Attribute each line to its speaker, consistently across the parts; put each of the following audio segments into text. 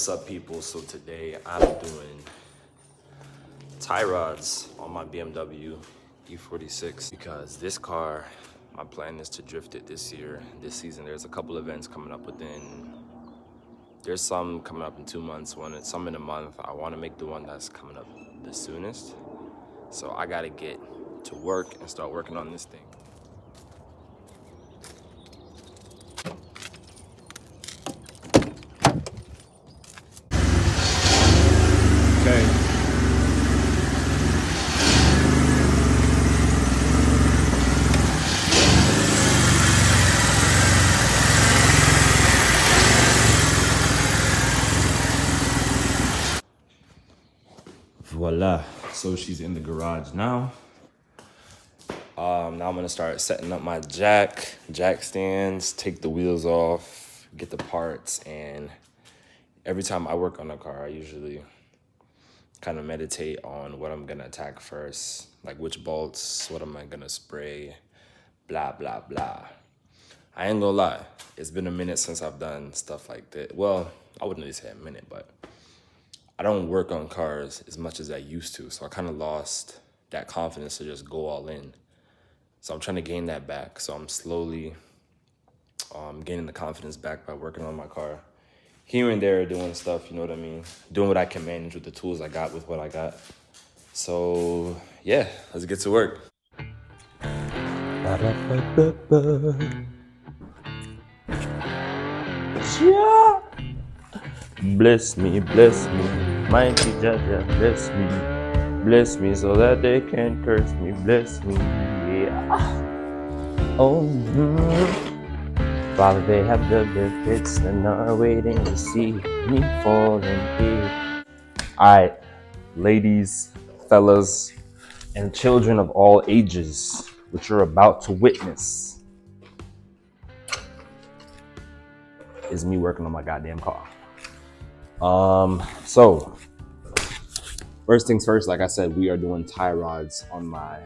Speaker 1: What's up, people? So today I'm doing tie rods on my BMW E46 because this car, my plan is to drift it this year, this season. There's a couple events coming up there's some coming up in 2 months, some in a month. I want to make the one that's coming up the soonest. So I got to get to work and start working on this thing. Okay. Voila. So she's in the garage now. Now I'm gonna start setting up my jack stands, take the wheels off, get the parts, and every time I work on a car, I usually kind of meditate on what I'm gonna attack first, like which bolts, what am I gonna spray, blah, blah, blah. I ain't gonna lie, it's been a minute since I've done stuff like that. Well, I wouldn't really say a minute, but I don't work on cars as much as I used to, so I kind of lost that confidence to just go all in. So I'm trying to gain that back. So I'm slowly gaining the confidence back by working on my car. Here and there doing stuff, you know what I mean? Doing what I can manage with the tools I got with what I got. So yeah, let's get to work. Yeah. Bless me, mighty Jaja, bless me so that they can't curse me, bless me, yeah. Oh, Father, they have dug their pits and are waiting to see me fall in here. Alright, ladies, fellas, and children of all ages, which you're about to witness, is me working on my goddamn car. So first things first, like I said, we are doing tie rods on my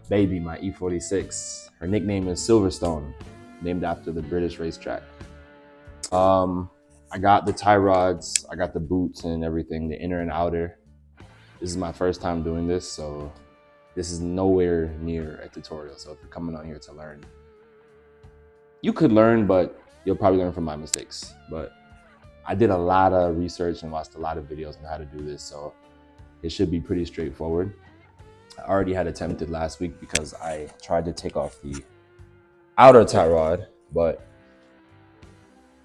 Speaker 1: baby, my E46. Her nickname is Silverstone, named after the British racetrack. I got the tie rods, I got the boots and everything, the inner and outer. This is my first time doing this, so this is nowhere near a tutorial. So if you're coming on here to learn, you could learn, but you'll probably learn from my mistakes. But I did a lot of research and watched a lot of videos on how to do this, so it should be pretty straightforward. I already had attempted last week because I tried to take off the outer tie rod, but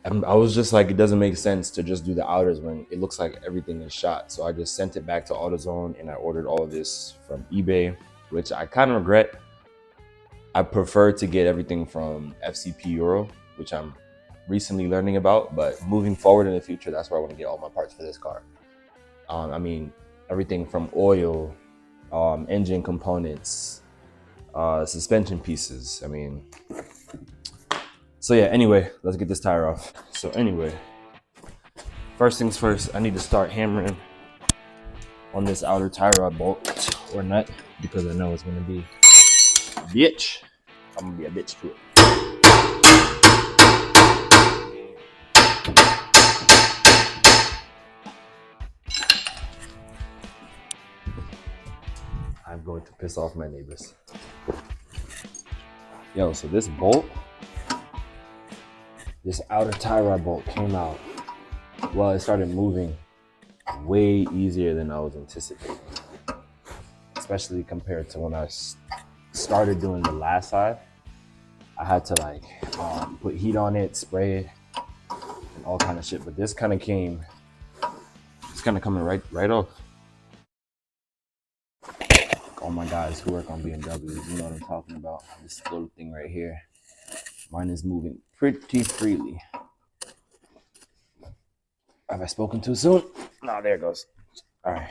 Speaker 1: I was just like, it doesn't make sense to just do the outers when it looks like everything is shot. So I just sent it back to AutoZone and I ordered all of this from eBay, which I kind of regret. I prefer to get everything from FCP Euro, which I'm recently learning about, but moving forward in the future, that's where I want to get all my parts for this car. I mean, everything from oil, engine components, suspension pieces. I mean, so yeah, anyway, let's get this tire off. So anyway, first things first, I need to start hammering on this outer tie rod bolt or nut because I know it's gonna be a bitch. I'm gonna be a bitch to it. I'm going to piss off my neighbors. Yo, so this bolt, this outer tie rod bolt came out. Well, it started moving way easier than I was anticipating, especially compared to when I started doing the last side. I had to like put heat on it, spray it, and all kind of shit. But this kind of coming right off. All my guys who work on BMWs, you know what I'm talking about. This little thing right here. Mine is moving pretty freely. Have I spoken too soon? No, there it goes. All right.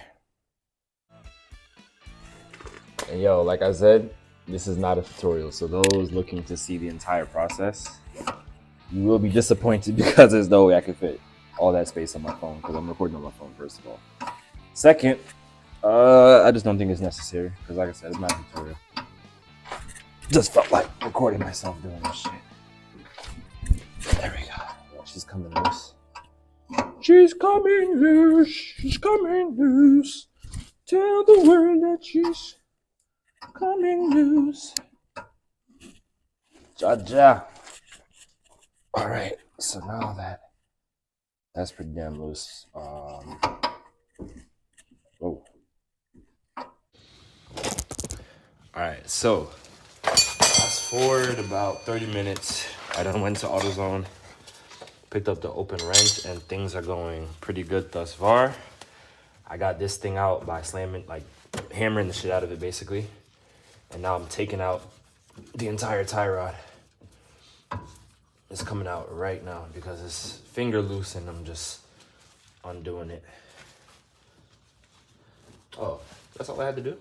Speaker 1: And yo, like I said, this is not a tutorial. So those looking to see the entire process, you will be disappointed because there's no way I can fit all that space on my phone because I'm recording on my phone, first of all. Second, I just don't think it's necessary because, like I said, it's not a tutorial. Just felt like recording myself doing this shit. There we go. Well, she's coming loose. She's coming loose. She's coming loose. Tell the world that she's coming loose. Ja. All right. So now that's pretty damn loose. Whoa. All right. So fast forward about 30 minutes. I done went to AutoZone, picked up the open wrench, and things are going pretty good thus far. I got this thing out by slamming, like hammering the shit out of it basically. And now I'm taking out the entire tie rod. It's coming out right now because it's finger loose and I'm just undoing it. Oh, that's all I had to do?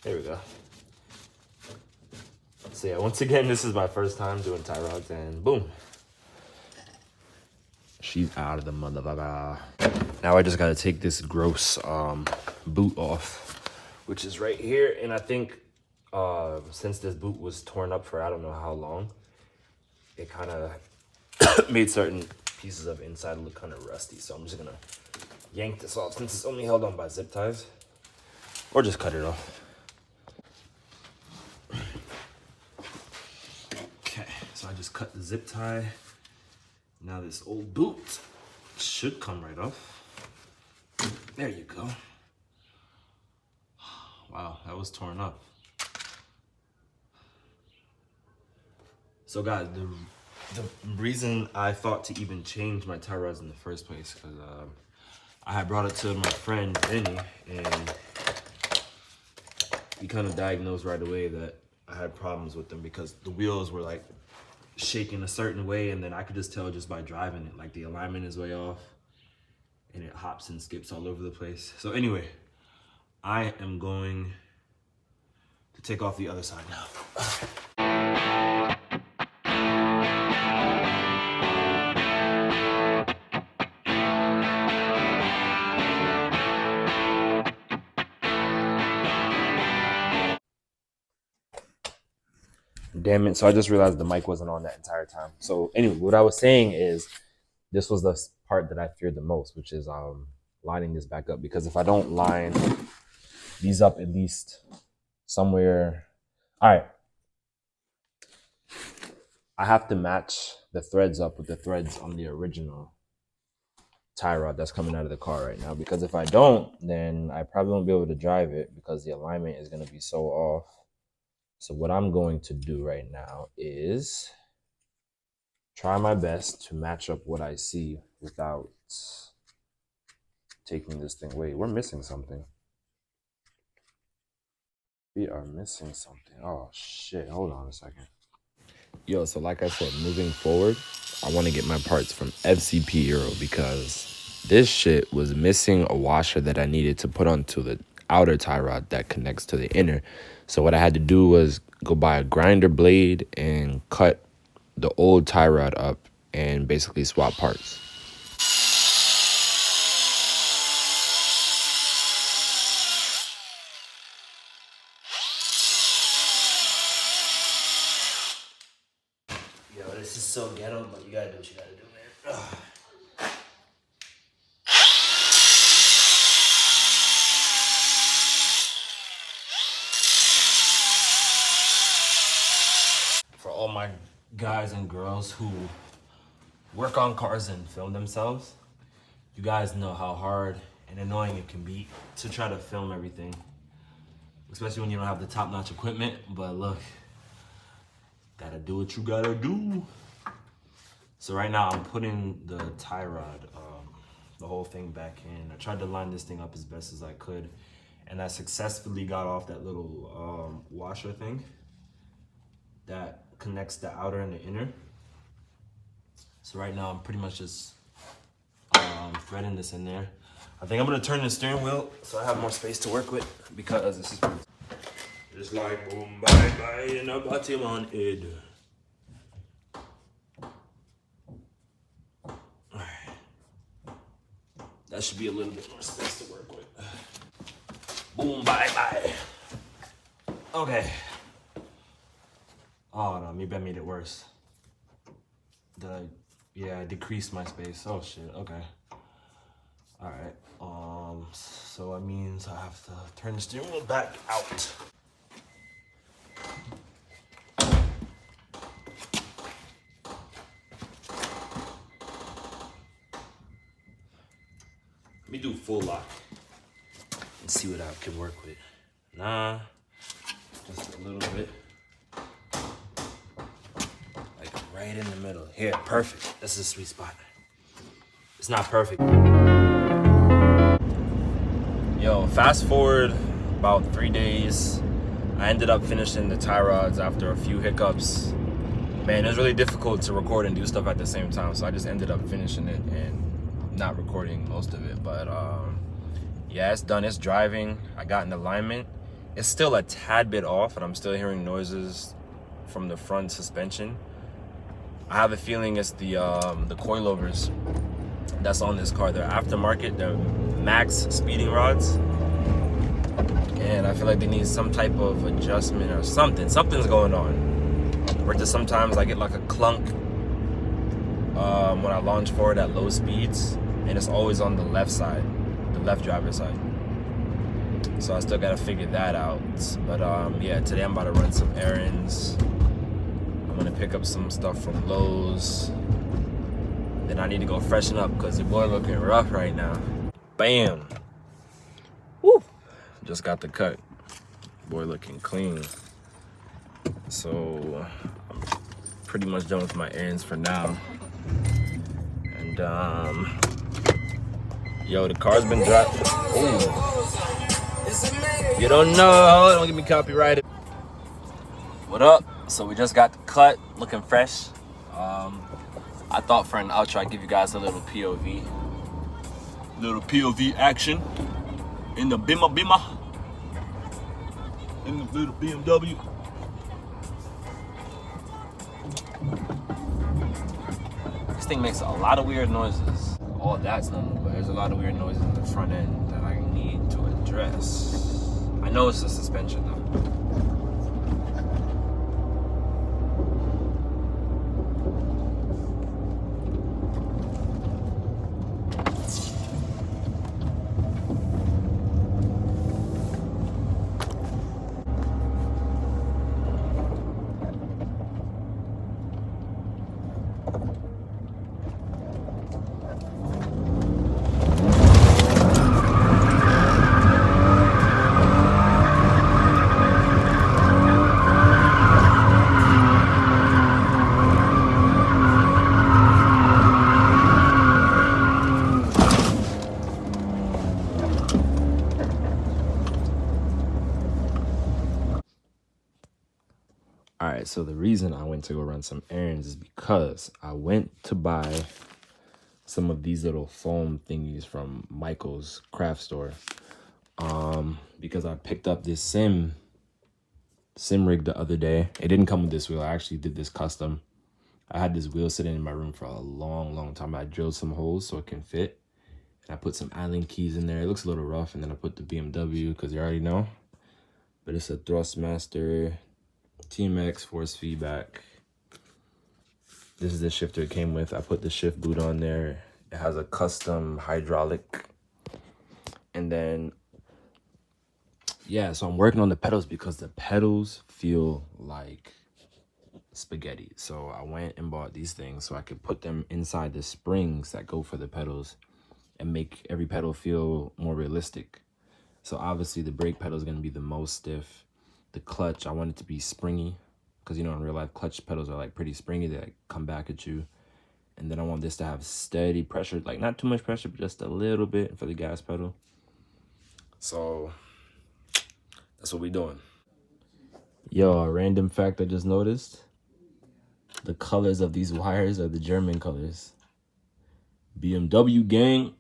Speaker 1: There we go. So yeah, once again, this is my first time doing tie rods and boom. She's out of the motherfucker. Now I just gotta take this gross boot off, which is right here. And I think since this boot was torn up for I don't know how long, it kind of made certain pieces of inside look kind of rusty. So I'm just gonna yank this off since it's only held on by zip ties, or just cut it off. Okay, so I just cut the zip tie. Now this old boot should come right off. There you go. Wow, that was torn up. So guys, the reason I thought to even change my tie rods in the first place, because I had brought it to my friend Vinny, and he kind of diagnosed right away that I had problems with them because the wheels were like shaking a certain way, and then I could just tell just by driving it, like the alignment is way off and it hops and skips all over the place. So anyway, I am going to take off the other side now. Damn it, so I just realized the mic wasn't on that entire time. So anyway, what I was saying is this was the part that I feared the most, which is lining this back up, because if I don't line these up at least somewhere, all right, I have to match the threads up with the threads on the original tie rod that's coming out of the car right now, because if I don't, then I probably won't be able to drive it because the alignment is going to be so off. So what I'm going to do right now is try my best to match up what I see without taking this thing. Wait, we're missing something. We are missing something. Oh shit, hold on a second. Yo, so like I said, moving forward, I want to get my parts from FCP Euro because this shit was missing a washer that I needed to put onto the outer tie rod that connects to the inner. So what I had to do was go buy a grinder blade and cut the old tie rod up and basically swap parts. Yo, this is so ghetto, but you gotta do what you gotta do, man. Ugh. For all my guys and girls who work on cars and film themselves, you guys know how hard and annoying it can be to try to film everything, especially when you don't have the top-notch equipment. But look, gotta do what you gotta do. So right now I'm putting the tie rod, the whole thing back in. I tried to line this thing up as best as I could, and I successfully got off that little washer thing that connects the outer and the inner. So right now I'm pretty much just threading this in there. I think I'm gonna turn the steering wheel so I have more space to work with, because this is just like boom bye bye in a bottom on it. That should be a little bit more space to work with. Boom, bye, bye. Okay. Oh no, maybe I made it worse. Yeah, I decreased my space. Oh shit, okay. So that means I have to turn the steering wheel back out. Let me do full lock and see what I can work with. Nah, just a little bit. Like right in the middle. Here, perfect. This is a sweet spot. It's not perfect. Yo, fast forward about 3 days. I ended up finishing the tie rods after a few hiccups. Man, it was really difficult to record and do stuff at the same time, so I just ended up finishing it and not recording most of it. But yeah, it's done. It's driving. I got in alignment. It's still a tad bit off, and I'm still hearing noises from the front suspension. I have a feeling it's the coilovers that's on this car. They're aftermarket. They're max speeding rods, and I feel like they need some type of adjustment or something. Something's going on. Or just sometimes I get like a clunk when I launch forward at low speeds, and it's always on the left side, the left driver's side. So I still gotta figure that out. But yeah, today I'm about to run some errands. I'm gonna pick up some stuff from Lowe's. Then I need to go freshen up because your boy looking rough right now. Bam. Woo. Just got the cut. Boy looking clean. So I'm pretty much done with my errands for now. And yo, the car's been dropped. You don't know. Don't get me copyrighted. What up? So we just got the cut, looking fresh. I thought for an outro I'd give you guys a little POV. Little POV action in the bimmer. In the little BMW. This thing makes a lot of weird noises. All that's normal, but there's a lot of weird noises in the front end that I need to address. I know it's the suspension though. All right, so the reason I went to go run some errands is because I went to buy some of these little foam thingies from Michael's craft store. Because I picked up this sim rig the other day. It didn't come with this wheel. I actually did this custom. I had this wheel sitting in my room for a long time. I drilled some holes so it can fit. And I put some Allen keys in there. It looks a little rough. And then I put the BMW because you already know. But it's a Thrustmaster TMX force feedback. This is the shifter it came with. I put the shift boot on there. It has a custom hydraulic. And then, yeah, so I'm working on the pedals because the pedals feel like spaghetti. So I went and bought these things so I could put them inside the springs that go for the pedals and make every pedal feel more realistic. So obviously the brake pedal is going to be the most stiff. The clutch, I want it to be springy because, you know, in real life, clutch pedals are like pretty springy. They like come back at you. And then I want this to have steady pressure, like not too much pressure, but just a little bit for the gas pedal. So that's what we're doing. Yo, a random fact I just noticed. The colors of these wires are the German colors. BMW gang.